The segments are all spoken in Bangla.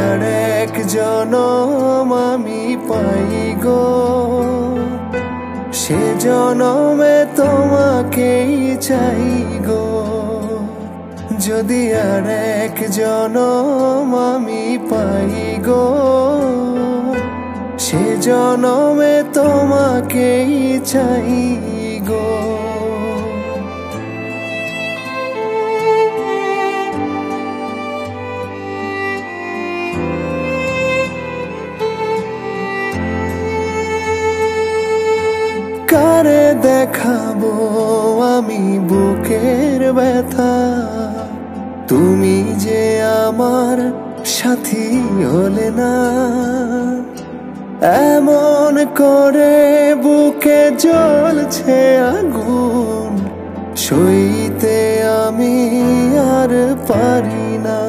আর এক জনম আমি পাই গো, সে জনমে তোমাকেই চাই গো। যদি আর এক জনম আমি পাই গো, সে জনমে তোমাকেই চাই গো। কারে দেখাবো আমি বুকের ব্যথা, তুমি যে আমার সাথী হলে না। এমন করে বুকে জ্বলছে আগুন, সইতে আমি আর পারি না।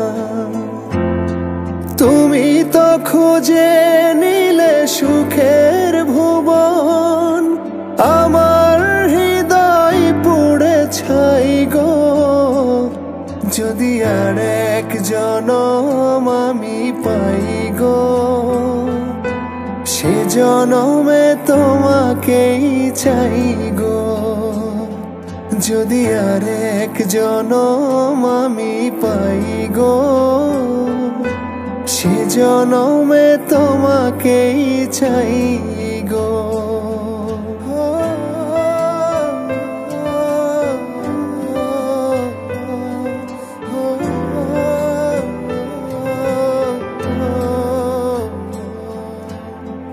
তুমি তো খুঁজে নিলে সুখের ভুবন, আমার হৃদয় পুড়ে ছাই গো। যদি আর এক জনম আমি পাই গো, সে জনমে তোমাকেই চাই গো। যদি আর এক জনম আমি পাই গো, সে জনমে তোমাকেই চাই গো।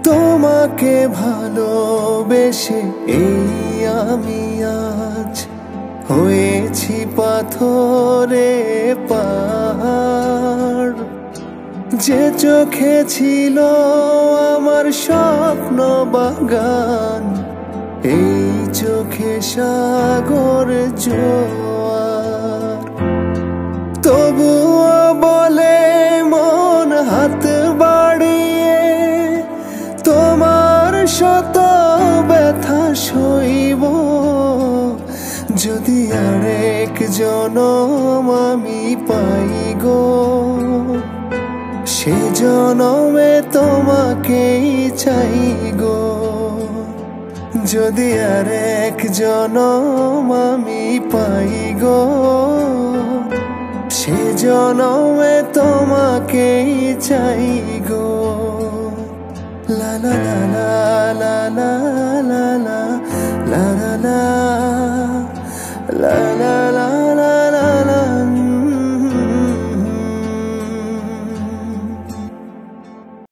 তোমাকে ভালোবেসে এই আমি আজ হয়েছি পাথরে পাহাড়। যে চোখে ছিল আমার স্বপ্ন বাগান, এই চোখে সাগর জোয়ার। তবুও বলে মন হাত বাড়িয়ে, তোমার শত ব্যথা সইব। যদি আর এক জনম আমি পাই গো, সে জনমে তোমাকেই চাই গো। যদি আর এক জনম আমি পাই গো, সে জনমে তোমাকেই চাই গো। লা লা লা লা লা লা লা লা লা লা লা লা।